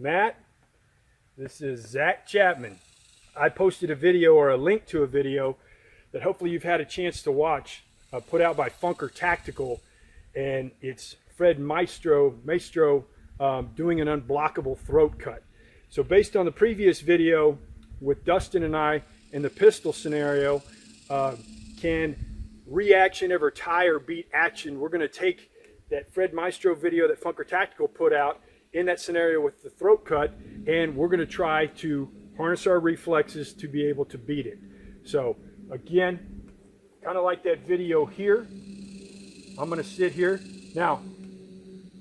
Matt. This is Zach Chapman. I posted a video or a link to a video that hopefully you've had a chance to watch, put out by Funker Tactical, and it's Fred Maestro doing an unblockable throat cut. So based on the previous video with Dustin and I in the pistol scenario, can reaction ever tie or beat action? We're going to take that Fred Maestro video that Funker Tactical put out in that scenario with the throat cut, and we're going to try to harness our reflexes to be able to beat it. So again, kind of like that video here, I'm going to sit here. Now,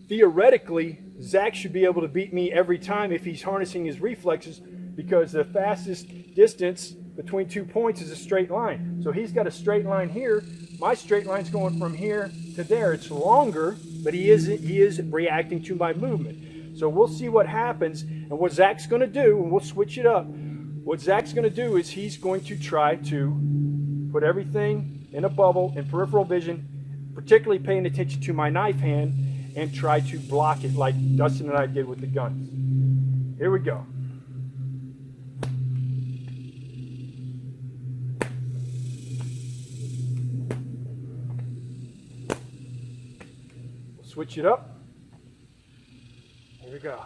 theoretically, Zach should be able to beat me every time if he's harnessing his reflexes, because the fastest distance between 2 points is a straight line. So he's got a straight line here. My straight line's going from here to there. It's longer, but he is reacting to my movement. So we'll see what happens, and what Zach's going to do, and we'll switch it up. What Zach's going to do is he's going to try to put everything in a bubble in peripheral vision, particularly paying attention to my knife hand, and try to block it like Dustin and I did with the guns. Here we go. We'll switch it up. Here we go.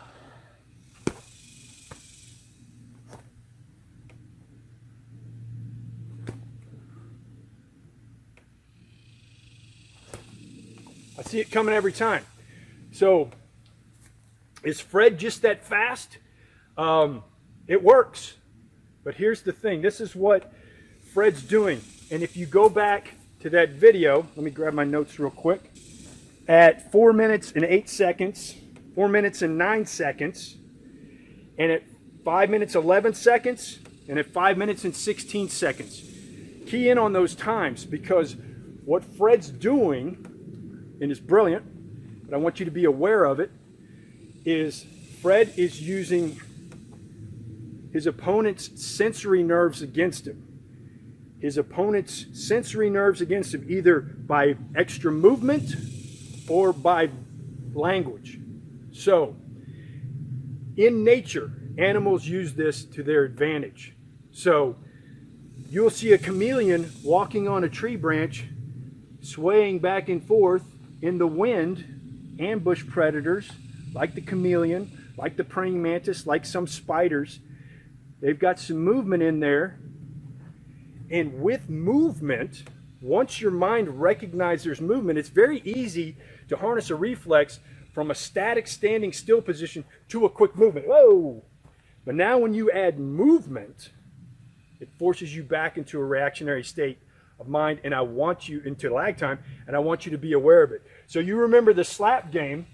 I see it coming every time. So, is Fred just that fast? It works. But here's the thing. This is what Fred's doing. And if you go back to that video, let me grab my notes real quick. At 4 minutes and 8 seconds, 4 minutes and 9 seconds, and at 5 minutes 11 seconds, and at 5 minutes and 16 seconds. Key in on those times, because what Fred's doing, and it's brilliant, but I want you to be aware of it, is Fred is using his opponent's sensory nerves against him. His opponent's sensory nerves against him, either by extra movement or by language. So, in nature, animals use this to their advantage. So, you'll see a chameleon walking on a tree branch, swaying back and forth in the wind. Ambush predators, like the chameleon, like the praying mantis, like some spiders, they've got some movement in there. And with movement, once your mind recognizes there's movement, it's very easy to harness a reflex from a static standing still position to a quick movement. Whoa! But now when you add movement, it forces you back into a reactionary state of mind, and I want you into lag time, and I want you to be aware of it. So you remember the slap game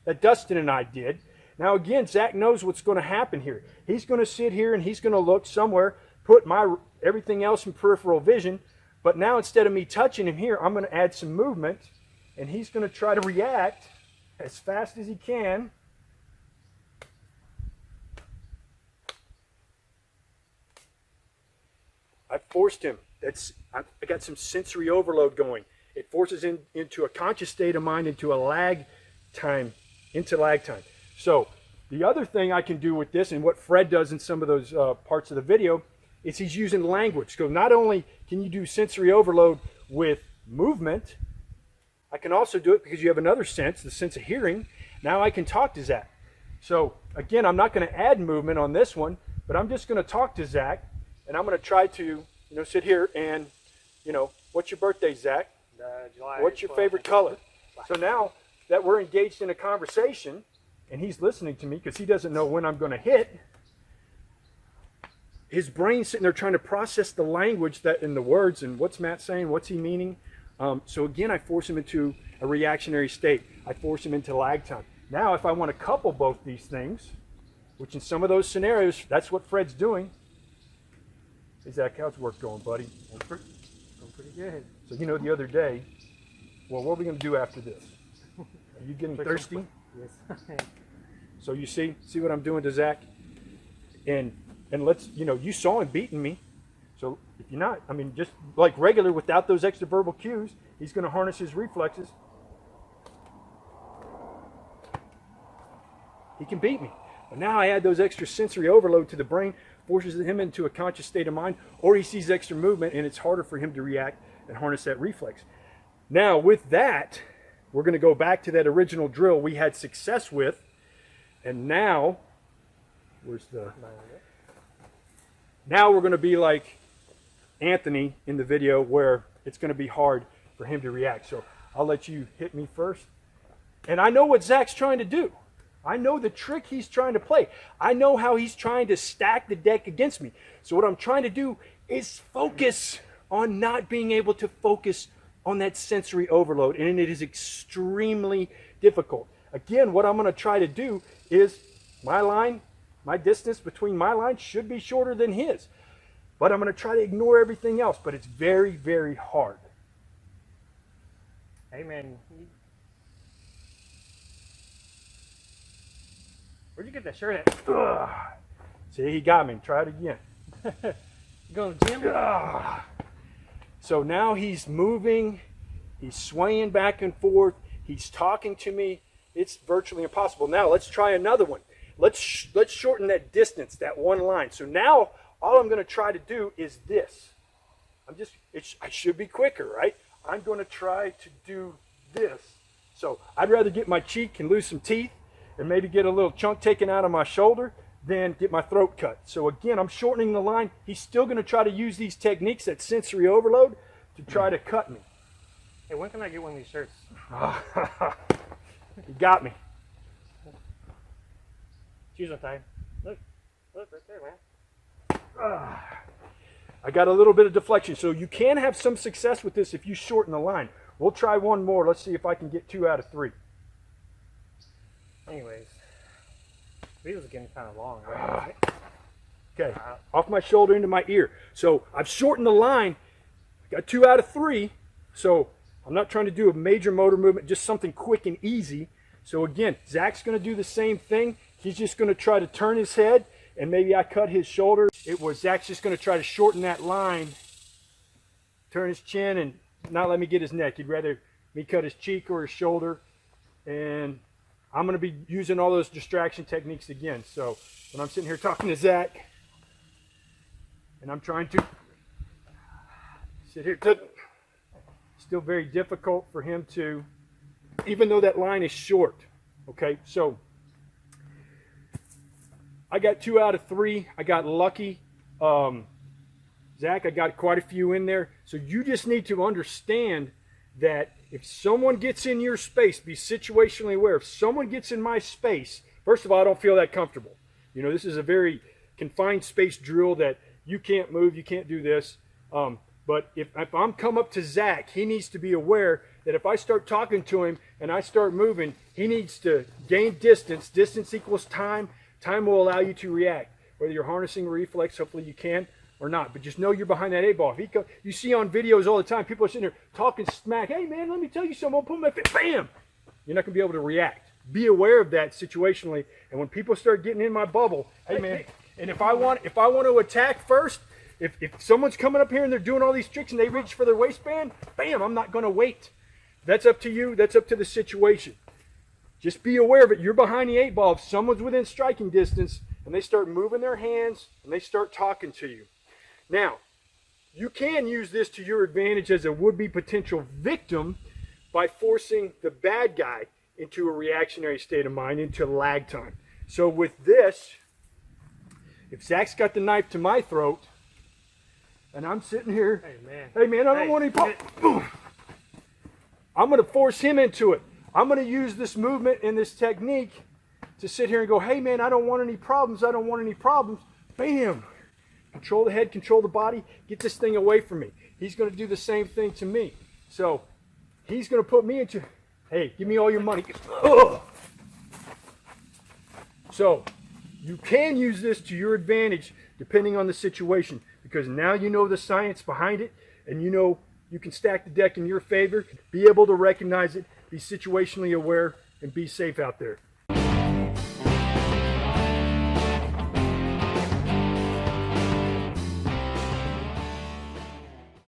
that Dustin and I did. Now again, Zach knows what's going to happen here. He's going to sit here and he's going to look somewhere, put my everything else in peripheral vision, but now instead of me touching him here, I'm going to add some movement, and he's going to try to react as fast as he can. I forced him. I got some sensory overload going. It forces him into a conscious state of mind, into lag time. So the other thing I can do with this, and what Fred does in some of those parts of the video, is he's using language. So not only can you do sensory overload with movement, I can also do it because you have another sense, the sense of hearing. Now I can talk to Zach. So again, I'm not going to add movement on this one, but I'm just going to talk to Zach, and I'm going to try to, sit here and, what's your birthday, Zach? July. What's your favorite color? So now that we're engaged in a conversation, and he's listening to me because he doesn't know when I'm going to hit, his brain's sitting there trying to process the language that in the words and what's Matt saying, what's he meaning. So again, I force him into a reactionary state. I force him into lag time. Now, if I want to couple both these things, which in some of those scenarios, that's what Fred's doing. Hey, Zach, how's work going, buddy? Going pretty good. So, the other day, well, what are we going to do after this? Are you getting thirsty? Yes. So you see what I'm doing to Zach? And let's, you saw him beating me. So if you're not, just like regular without those extra verbal cues, he's going to harness his reflexes. He can beat me. But now I add those extra sensory overload to the brain, forces him into a conscious state of mind, or he sees extra movement and it's harder for him to react and harness that reflex. Now with that, we're going to go back to that original drill we had success with, and now, now we're going to be like Anthony in the video where it's going to be hard for him to react. So I'll let you hit me first. And I know what Zach's trying to do. I know the trick he's trying to play. I know how he's trying to stack the deck against me. So what I'm trying to do is focus on not being able to focus on that sensory overload. And it is extremely difficult. Again, what I'm going to try to do is my line, my distance between my lines should be shorter than his. But I'm going to try to ignore everything else. But it's very, very hard. Hey, man. Where'd you get that shirt at? Ugh. See, he got me. Try it again. You going to the gym? Ugh. So now he's moving. He's swaying back and forth. He's talking to me. It's virtually impossible. Now let's try another one. Let's shorten that distance, that one line. So now all I'm going to try to do is this. I should be quicker, right? I'm going to try to do this. So I'd rather get my cheek and lose some teeth and maybe get a little chunk taken out of my shoulder than get my throat cut. So again, I'm shortening the line. He's still going to try to use these techniques, that sensory overload, to try to cut me. Hey, when can I get one of these shirts? He got me. Shoes untied. Look right there, man. I got a little bit of deflection. So you can have some success with this if you shorten the line. We'll try one more. Let's see if I can get 2 out of 3. Anyways, these are getting kind of long, right? Okay, off my shoulder into my ear. So I've shortened the line. Got 2 out of 3. So I'm not trying to do a major motor movement, just something quick and easy. So again, Zach's going to do the same thing. He's just going to try to turn his head, and maybe I cut his shoulder. Zach's just going to try to shorten that line, turn his chin, and not let me get his neck. He'd rather me cut his cheek or his shoulder. And I'm going to be using all those distraction techniques again. So when I'm sitting here talking to Zach, and I'm trying to sit here, still very difficult for him to, even though that line is short. Okay, so I got 2 out of 3. I got lucky. Zach, I got quite a few in there. So you just need to understand that if someone gets in your space, be situationally aware. If someone gets in my space, first of all, I don't feel that comfortable. You know, this is a very confined space drill that you can't move, you can't do this. But if I'm come up to Zach, he needs to be aware that if I start talking to him and I start moving, he needs to gain distance. Distance equals time. Time will allow you to react. Whether you're harnessing a reflex, hopefully you can, or not. But just know you're behind that 8-ball. You see on videos all the time, people are sitting there talking smack. Hey, man, let me tell you something. I'll put my fit. Bam! You're not going to be able to react. Be aware of that situationally. And when people start getting in my bubble, hey, man, and if I want to attack first, if someone's coming up here and they're doing all these tricks and they reach for their waistband, bam, I'm not going to wait. That's up to you. That's up to the situation. Just be aware of it. You're behind the 8-ball. If someone's within striking distance and they start moving their hands and they start talking to you. Now, you can use this to your advantage as a would-be potential victim by forcing the bad guy into a reactionary state of mind, into lag time. So with this, if Zach's got the knife to my throat, and I'm sitting here, hey man, I don't want any problem. I'm going to force him into it. I'm going to use this movement and this technique to sit here and go, hey man, I don't want any problems. I don't want any problems. Bam. Control the head, control the body. Get this thing away from me. He's going to do the same thing to me. So he's going to put me into, hey, give me all your money. Ugh. So you can use this to your advantage depending on the situation, because now you know the science behind it, and you know you can stack the deck in your favor, be able to recognize it, be situationally aware, and be safe out there.